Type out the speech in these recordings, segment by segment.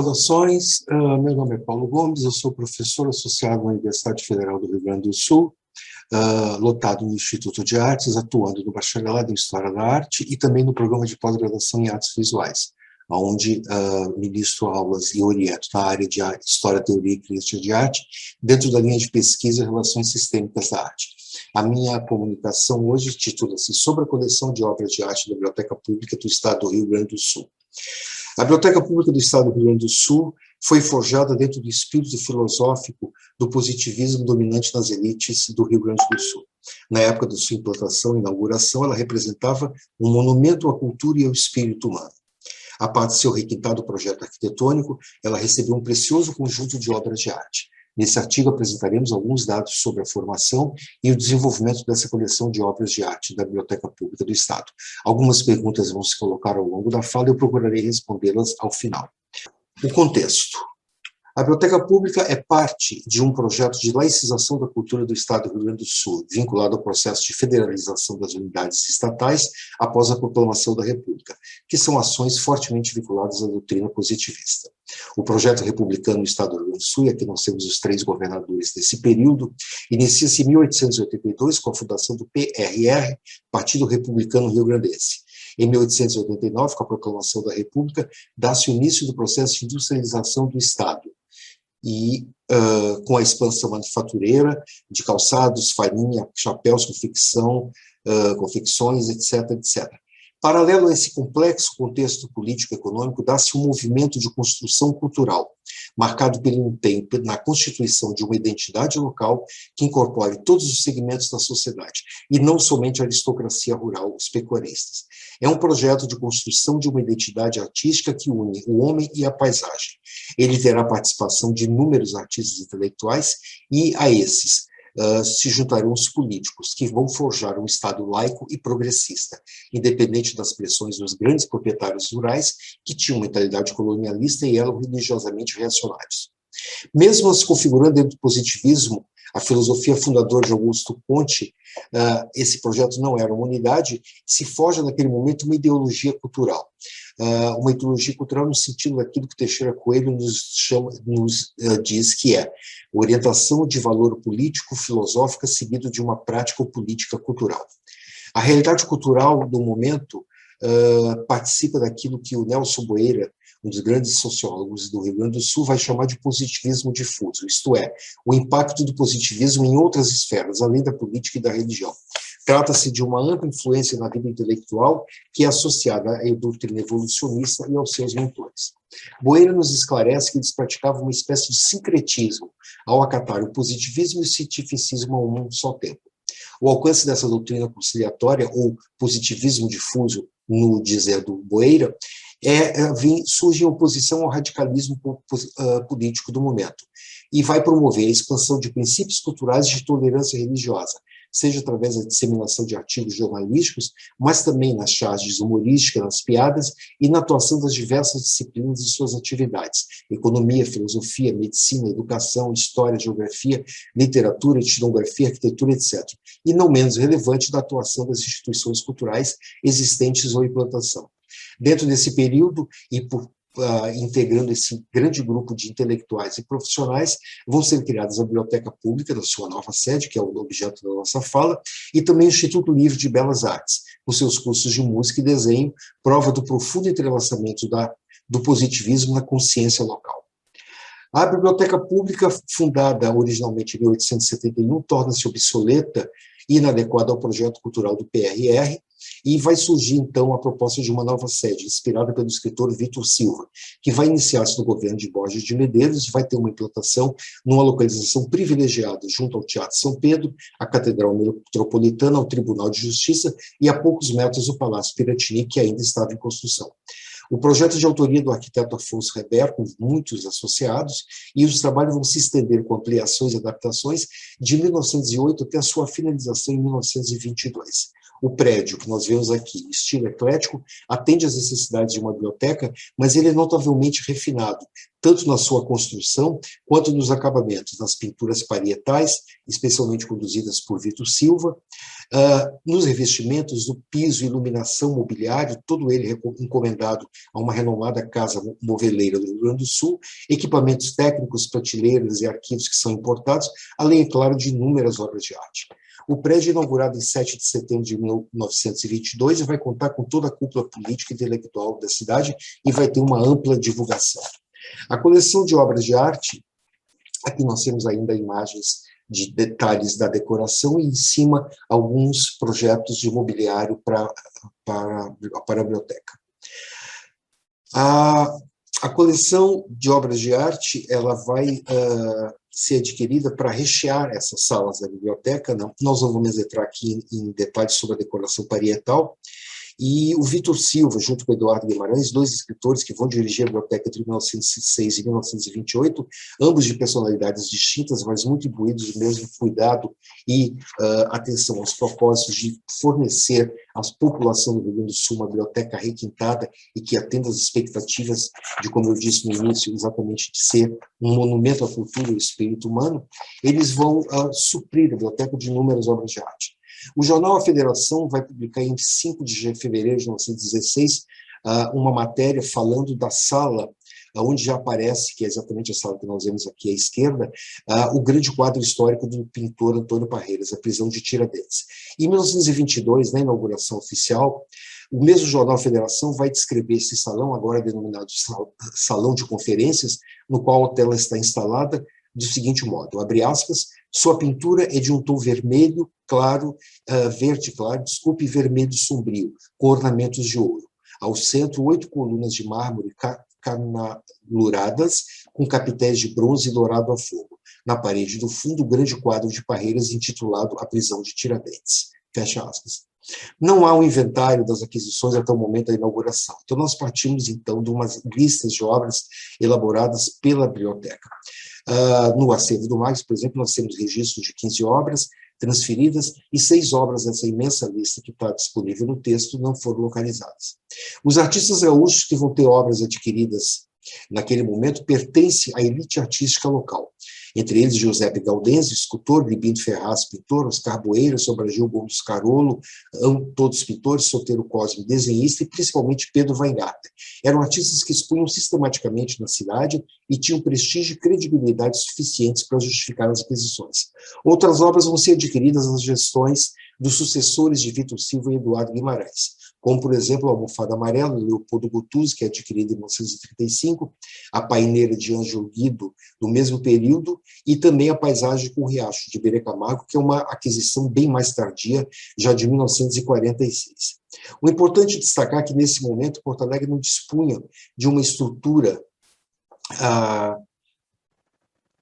Saudações, meu nome é Paulo Gomes, eu sou professor associado na Universidade Federal do Rio Grande do Sul, lotado no Instituto de Artes, atuando no bacharelado em História da Arte e também no programa de pós-graduação em Artes Visuais, onde ministro aulas e oriento na área de História, Teoria e Crítica de Arte, dentro da linha de pesquisa e Relações Sistêmicas da Arte. A minha comunicação hoje titula-se Sobre a coleção de obras de arte da Biblioteca Pública do Estado do Rio Grande do Sul. A Biblioteca Pública do Estado do Rio Grande do Sul foi forjada dentro do espírito filosófico do positivismo dominante nas elites do Rio Grande do Sul. Na época da sua implantação e inauguração, ela representava um monumento à cultura e ao espírito humano. A parte de seu requintado projeto arquitetônico, ela recebeu um precioso conjunto de obras de arte. Nesse artigo apresentaremos alguns dados sobre a formação e o desenvolvimento dessa coleção de obras de arte da Biblioteca Pública do Estado. Algumas perguntas vão se colocar ao longo da fala e eu procurarei respondê-las ao final. O contexto. A Biblioteca Pública é parte de um projeto de laicização da cultura do Estado do Rio Grande do Sul, vinculado ao processo de federalização das unidades estatais após a proclamação da República, que são ações fortemente vinculadas à doutrina positivista. O projeto republicano no Estado do Rio Grande do Sul, e aqui nós temos os 3 governadores desse período, inicia-se em 1882 com a fundação do PRR, Partido Republicano Rio-Grandense. Em 1889, com a proclamação da República, dá-se o início do processo de industrialização do Estado, e com a expansão manufatureira de calçados, farinha, chapéus, confecções, etc., etc. Paralelo a esse complexo contexto político-econômico, dá-se um movimento de construção cultural, marcado pelo empenho na constituição de uma identidade local que incorpore todos os segmentos da sociedade, e não somente a aristocracia rural, os pecuaristas. É um projeto de construção de uma identidade artística que une o homem e a paisagem. Ele terá a participação de inúmeros artistas intelectuais e, a esses, se juntarão os políticos, que vão forjar um Estado laico e progressista, independente das pressões dos grandes proprietários rurais, que tinham mentalidade colonialista e eram religiosamente reacionários. Mesmo se configurando dentro do positivismo, a filosofia fundadora de Augusto Conte, esse projeto não era uma unidade, se forja naquele momento uma ideologia cultural. Uma ideologia cultural no sentido daquilo que Teixeira Coelho nos diz que é orientação de valor político, filosófica, seguido de uma prática ou política cultural. A realidade cultural do momento participa daquilo que o Nelson Boeira, um dos grandes sociólogos do Rio Grande do Sul, vai chamar de positivismo difuso, isto é, o impacto do positivismo em outras esferas, além da política e da religião. Trata-se de uma ampla influência na vida intelectual que é associada à doutrina evolucionista e aos seus mentores. Boeira nos esclarece que eles praticavam uma espécie de sincretismo ao acatar o positivismo e o cientificismo a um só tempo. O alcance dessa doutrina conciliatória, ou positivismo difuso, no dizer do Boeira, surge em oposição ao radicalismo político do momento, e vai promover a expansão de princípios culturais de tolerância religiosa, seja através da disseminação de artigos jornalísticos, mas também nas charges humorísticas, nas piadas e na atuação das diversas disciplinas de suas atividades: economia, filosofia, medicina, educação, história, geografia, literatura, etnografia, arquitetura, etc. E não menos relevante, da atuação das instituições culturais existentes ou em implantação. Dentro desse período, e integrando esse grande grupo de intelectuais e profissionais, vão ser criadas a Biblioteca Pública, na sua nova sede, que é o objeto da nossa fala, e também o Instituto Livre de Belas Artes, com seus cursos de música e desenho, prova do profundo entrelaçamento do positivismo na consciência local. A Biblioteca Pública, fundada originalmente em 1871, torna-se obsoleta e inadequada ao projeto cultural do PRR, e vai surgir, então, a proposta de uma nova sede, inspirada pelo escritor Vitor Silva, que vai iniciar-se no governo de Borges de Medeiros e vai ter uma implantação numa localização privilegiada, junto ao Teatro São Pedro, à Catedral Metropolitana, ao Tribunal de Justiça e a poucos metros do Palácio Piratini, que ainda estava em construção. O projeto de autoria do arquiteto Afonso Reber, com muitos associados, e os trabalhos vão se estender com ampliações e adaptações de 1908 até a sua finalização em 1922. O prédio que nós vemos aqui, estilo eclético, atende às necessidades de uma biblioteca, mas ele é notavelmente refinado, tanto na sua construção quanto nos acabamentos, nas pinturas parietais, especialmente conduzidas por Vitor Silva, nos revestimentos, no piso, iluminação, mobiliário, todo ele encomendado a uma renomada casa moveleira do Rio Grande do Sul, equipamentos técnicos, prateleiras e arquivos que são importados, além, é claro, de inúmeras obras de arte. O prédio é inaugurado em 7 de setembro de 1922 e vai contar com toda a cúpula política e intelectual da cidade e vai ter uma ampla divulgação. A coleção de obras de arte, aqui nós temos ainda imagens de detalhes da decoração e, em cima, alguns projetos de mobiliário para a biblioteca. A coleção de obras de arte ela vai ser adquirida para rechear essas salas da biblioteca. Nós não vamos entrar aqui em detalhes sobre a decoração parietal. E o Vitor Silva, junto com o Eduardo Guimarães, dois escritores que vão dirigir a biblioteca entre 1906 e 1928, ambos de personalidades distintas, mas muito imbuídos do mesmo cuidado e atenção aos propósitos de fornecer à população do Rio Grande do Sul uma biblioteca requintada e que atenda às expectativas de, como eu disse no início, exatamente de ser um monumento à cultura e ao espírito humano. Eles vão suprir a biblioteca de inúmeras obras de arte. O jornal A Federação vai publicar em 5 de fevereiro de 1916 uma matéria falando da sala, onde já aparece, que é exatamente a sala que nós vemos aqui à esquerda, o grande quadro histórico do pintor Antônio Parreiras, A Prisão de Tiradentes. Em 1922, na inauguração oficial, o mesmo jornal Federação vai descrever esse salão, agora denominado Salão de Conferências, no qual a tela está instalada do seguinte modo, abre aspas, sua pintura é de um tom vermelho claro, verde claro, vermelho sombrio, com ornamentos de ouro. Ao centro, 8 colunas de mármore canaluradas, com capitéis de bronze e dourado a fogo. Na parede do fundo, o grande quadro de Parreiras intitulado A Prisão de Tiradentes. Fecha aspas. Não há um inventário das aquisições até o momento da inauguração. Então, nós partimos, então, de umas listas de obras elaboradas pela biblioteca. No acervo do Marx, por exemplo, nós temos registro de 15 obras transferidas e 6 obras dessa imensa lista que está disponível no texto não foram localizadas. Os artistas gaúchos que vão ter obras adquiridas naquele momento pertencem à elite artística local. Entre eles, Giuseppe Gaudenzi, escultor, Libindo Ferraz, pintor, Oscar Boeira, Sobragil Gomes Carolo, todos pintores, Soteiro Cosme, desenhista, e principalmente Pedro Weingarten. Eram artistas que expunham sistematicamente na cidade e tinham prestígio e credibilidade suficientes para justificar as aquisições. Outras obras vão ser adquiridas nas gestões dos sucessores de Vitor Silva e Eduardo Guimarães, como, por exemplo, a Almofada Amarela, de Leopoldo Guttuso, que é adquirida em 1935, a Paineira de Ângelo Guido, do mesmo período, e também a Paisagem com o Riacho, de Iberê Camargo, que é uma aquisição bem mais tardia, já de 1946. O importante é destacar que, nesse momento, Porto Alegre não dispunha de uma estrutura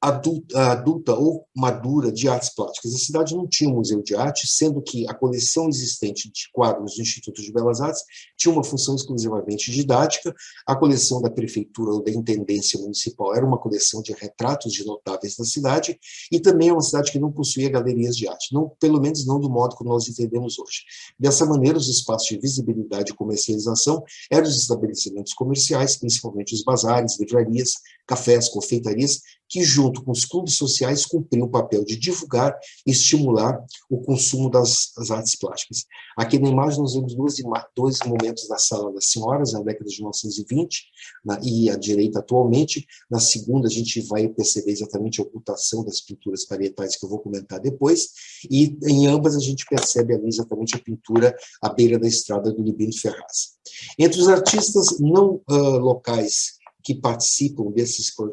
adulta ou madura de artes plásticas. A cidade não tinha um museu de arte, sendo que a coleção existente de quadros do Instituto de Belas Artes tinha uma função exclusivamente didática. A coleção da prefeitura ou da intendência municipal era uma coleção de retratos de notáveis da cidade, e também é uma cidade que não possuía galerias de arte, não, pelo menos não do modo que nós entendemos hoje. Dessa maneira, os espaços de visibilidade e comercialização eram os estabelecimentos comerciais, principalmente os bazares, livrarias, cafés, confeitarias, que, junto com os clubes sociais, cumpriam o papel de divulgar e estimular o consumo das artes plásticas. Aqui na imagem nós vemos dois momentos da Sala das Senhoras, na década de 1920, e à direita atualmente. Na segunda, a gente vai perceber exatamente a ocultação das pinturas parietais, que eu vou comentar depois, e em ambas a gente percebe ali exatamente a pintura à beira da estrada do Libindo Ferraz. Entre os artistas não locais que participam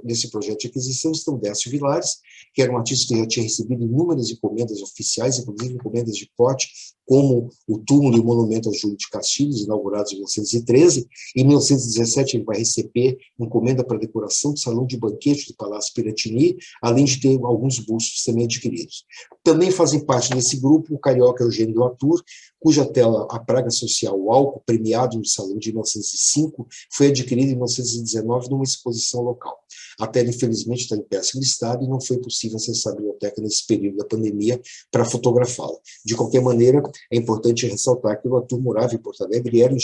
desse projeto de aquisição estão Décio Vilares, que era um artista que já tinha recebido inúmeras encomendas oficiais, inclusive encomendas de porte, como o túmulo e o monumento a Júlio de Castilhos, inaugurados em 1913. Em 1917, ele vai receber encomenda para decoração do salão de banquete do Palácio Piratini, além de ter alguns bustos também adquiridos. Também fazem parte desse grupo o carioca Eugênio Latour, cuja tela A Praga Social, o álcool, premiado no Salão de 1905, foi adquirida em 1919 numa exposição local. A tela, infelizmente, está em péssimo estado e não foi possível acessar a biblioteca nesse período da pandemia para fotografá-la. De qualquer maneira, é importante ressaltar que o Arthur morava em Porto Alegre e era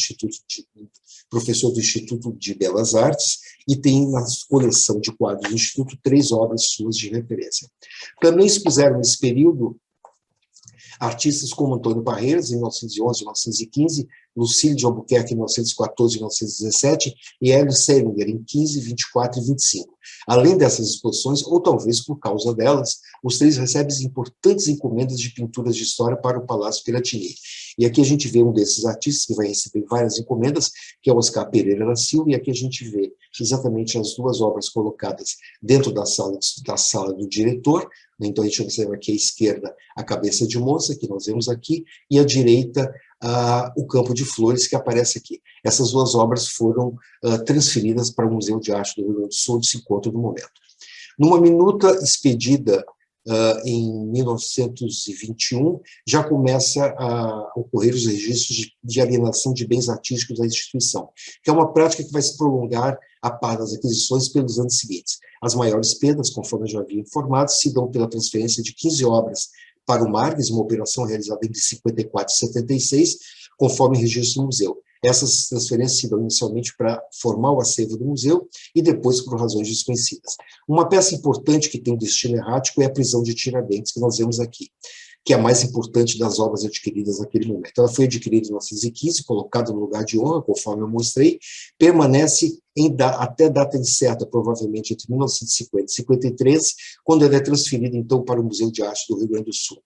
professor do Instituto de Belas Artes e tem na coleção de quadros do Instituto 3 obras suas de referência. Também expuseram nesse período artistas como Antônio Barreiras, em 1911 e 1915, Lucílio de Albuquerque, em 1914 e 1917, e Hélio Selinger, em 15, 24 e 25. Além dessas exposições, ou talvez por causa delas, os três recebem importantes encomendas de pinturas de história para o Palácio Piratini. E aqui a gente vê um desses artistas que vai receber várias encomendas, que é o Oscar Pereira da Silva, e aqui a gente vê exatamente as duas obras colocadas dentro da sala do diretor. Então a gente observa aqui à esquerda a cabeça de moça, que nós vemos aqui, e à direita o campo de flores, que aparece aqui. Essas duas obras foram transferidas para o Museu de Arte do Rio Grande do Sul, onde se encontra no momento. Numa minuta expedida em 1921, já começa a ocorrer os registros de alienação de bens artísticos da instituição, que é uma prática que vai se prolongar a par das aquisições pelos anos seguintes. As maiores perdas, conforme eu já havia informado, se dão pela transferência de 15 obras para o Marques, uma operação realizada entre 54 e 76, conforme registro do museu. Essas transferências se dão inicialmente para formar o acervo do museu e depois por razões desconhecidas. Uma peça importante que tem um destino errático é a prisão de Tiradentes, que nós vemos aqui, que é a mais importante das obras adquiridas naquele momento. Ela foi adquirida em 1915, colocada no lugar de honra, conforme eu mostrei, permanece até data incerta, provavelmente entre 1950 e 53, quando ela é transferida, então, para o Museu de Arte do Rio Grande do Sul.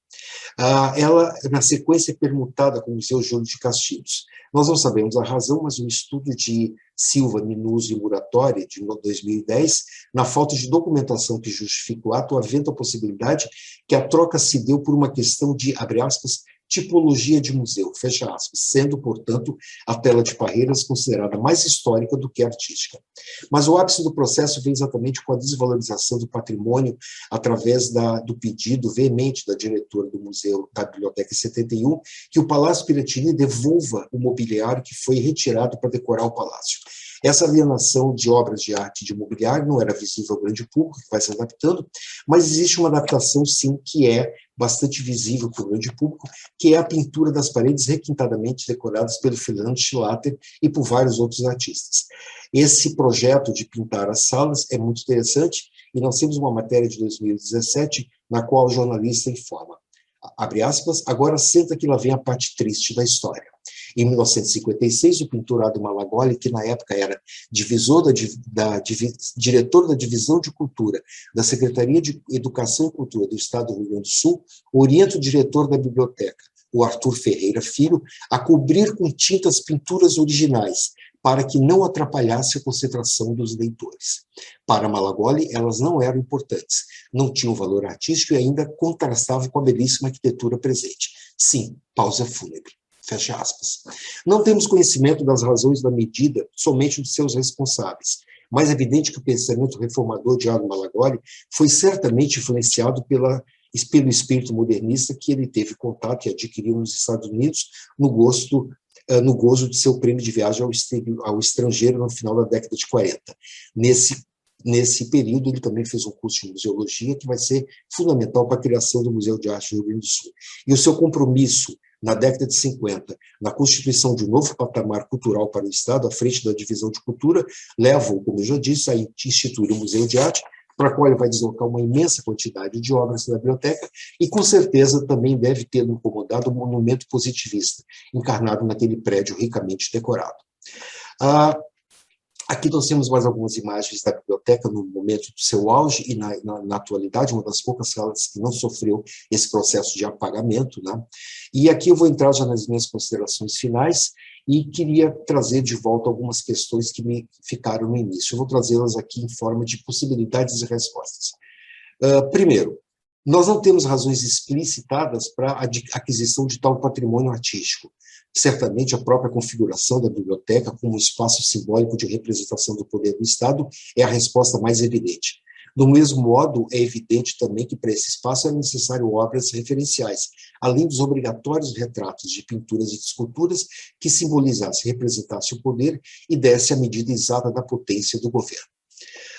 Ela, na sequência, é permutada com o Museu Júlio de Castilhos. Nós não sabemos a razão, mas um estudo de Silva, Minuso e Muratori, de 2010, na falta de documentação que justifica o ato, aventa a possibilidade que a troca se deu por uma questão de, abre aspas, tipologia de museu, fecha aspas, sendo, portanto, a tela de Parreiras considerada mais histórica do que artística. Mas o ápice do processo vem exatamente com a desvalorização do patrimônio através do pedido veemente da diretora do Museu da Biblioteca em 71, que o Palácio Piratini devolva o mobiliário que foi retirado para decorar o palácio. Essa alienação de obras de arte e de mobiliário não era visível ao grande público, que vai se adaptando, mas existe uma adaptação, sim, que é bastante visível para o grande público, que é a pintura das paredes requintadamente decoradas pelo Fernando Schlatter e por vários outros artistas. Esse projeto de pintar as salas é muito interessante, e nós temos uma matéria de 2017, na qual o jornalista informa, abre aspas, agora senta que lá vem a parte triste da história. Em 1956, o pintor Ado Malagoli, que na época era diretor da Divisão de Cultura da Secretaria de Educação e Cultura do Estado do Rio Grande do Sul, orienta o diretor da biblioteca, o Arthur Ferreira Filho, a cobrir com tintas pinturas originais, para que não atrapalhasse a concentração dos leitores. Para Malagoli, elas não eram importantes, não tinham valor artístico e ainda contrastavam com a belíssima arquitetura presente. Sim, pausa fúnebre. Fecha aspas. Não temos conhecimento das razões da medida somente dos seus responsáveis, mas é evidente que o pensamento reformador de Ado Malagoli foi certamente influenciado pelo espírito modernista que ele teve contato e adquiriu nos Estados Unidos no gozo de seu prêmio de viagem ao estrangeiro no final da década de 40. Nesse período, ele também fez um curso de museologia que vai ser fundamental para a criação do Museu de Arte do Rio Grande do Sul. E o seu compromisso na década de 50, na constituição de um novo patamar cultural para o Estado, à frente da Divisão de Cultura, leva-o, como eu já disse, a instituir o Museu de Arte, para a qual ele vai deslocar uma imensa quantidade de obras da biblioteca, e com certeza também deve ter incomodado um monumento positivista, encarnado naquele prédio ricamente decorado. Aqui nós temos mais algumas imagens da biblioteca no momento do seu auge e na atualidade, uma das poucas salas que não sofreu esse processo de apagamento, né? E aqui eu vou entrar já nas minhas considerações finais e queria trazer de volta algumas questões que me ficaram no início. Eu vou trazê-las aqui em forma de possibilidades e respostas. Primeiro, nós não temos razões explicitadas para a aquisição de tal patrimônio artístico. Certamente, a própria configuração da biblioteca como um espaço simbólico de representação do poder do Estado é a resposta mais evidente. Do mesmo modo, é evidente também que para esse espaço é necessário obras referenciais, além dos obrigatórios retratos de pinturas e esculturas que simbolizassem, representassem o poder e dessem a medida exata da potência do governo.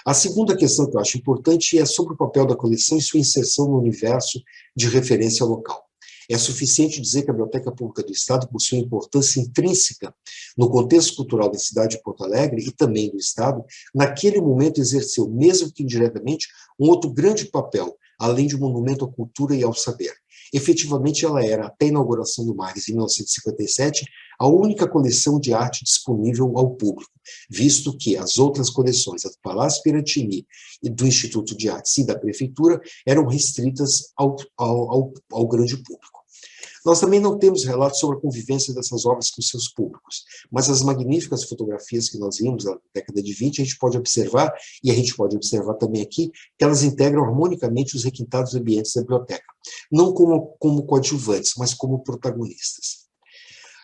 A segunda questão que eu acho importante é sobre o papel da coleção e sua inserção no universo de referência local. É suficiente dizer que a Biblioteca Pública do Estado possui importância intrínseca no contexto cultural da cidade de Porto Alegre e também do Estado. Naquele momento exerceu, mesmo que indiretamente, um outro grande papel, além de um monumento à cultura e ao saber. Efetivamente, ela era, até a inauguração do MAGS, em 1957, a única coleção de arte disponível ao público, visto que as outras coleções, a do Palácio Piratini e do Instituto de Artes e da Prefeitura, eram restritas ao grande público. Nós também não temos relatos sobre a convivência dessas obras com seus públicos, mas as magníficas fotografias que nós vimos na década de 20, a gente pode observar, e a gente pode observar também aqui, que elas integram harmonicamente os requintados ambientes da biblioteca, não como coadjuvantes, mas como protagonistas.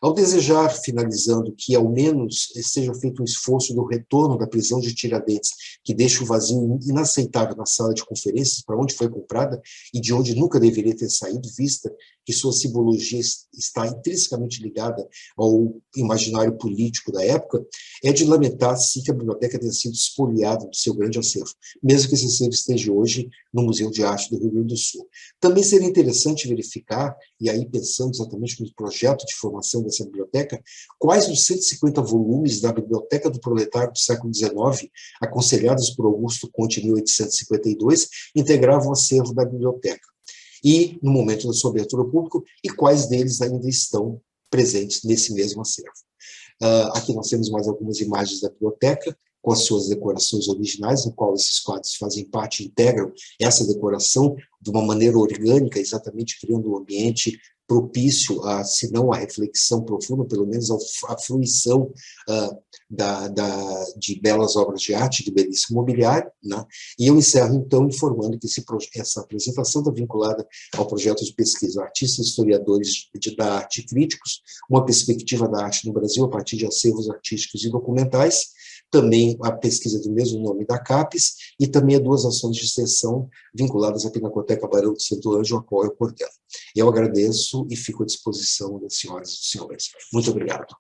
Ao desejar, finalizando, que ao menos seja feito um esforço do retorno da prisão de Tiradentes, que deixa o vazio inaceitável na sala de conferências, para onde foi comprada e de onde nunca deveria ter saído, vista que sua simbologia está intrinsecamente ligada ao imaginário político da época, é de lamentar-se que a biblioteca tenha sido expoliada do seu grande acervo, mesmo que esse acervo esteja hoje no Museu de Arte do Rio Grande do Sul. Também seria interessante verificar, e aí pensando exatamente no projeto de formação dessa biblioteca, quais dos 150 volumes da Biblioteca do Proletário do século XIX, aconselhados por Augusto Conte em 1852, integravam o acervo da biblioteca. E, no momento da sua abertura ao público, e quais deles ainda estão presentes nesse mesmo acervo. Aqui nós temos mais algumas imagens da biblioteca, com as suas decorações originais, no qual esses quadros fazem parte, integram essa decoração de uma maneira orgânica, exatamente criando um ambiente propício, se não a reflexão profunda, pelo menos a fruição de belas obras de arte, de belíssimo mobiliário, né? E eu encerro, então, informando que essa apresentação está vinculada ao projeto de pesquisa Artistas, Historiadores da Arte e Críticos, uma perspectiva da arte no Brasil a partir de acervos artísticos e documentais, também a pesquisa do mesmo nome da CAPES, e também a 2 ações de extensão vinculadas à Pinacoteca Barão de Santo Ângelo, a qual eu coordeno. Eu agradeço e fico à disposição das senhoras e dos senhores. Muito obrigado.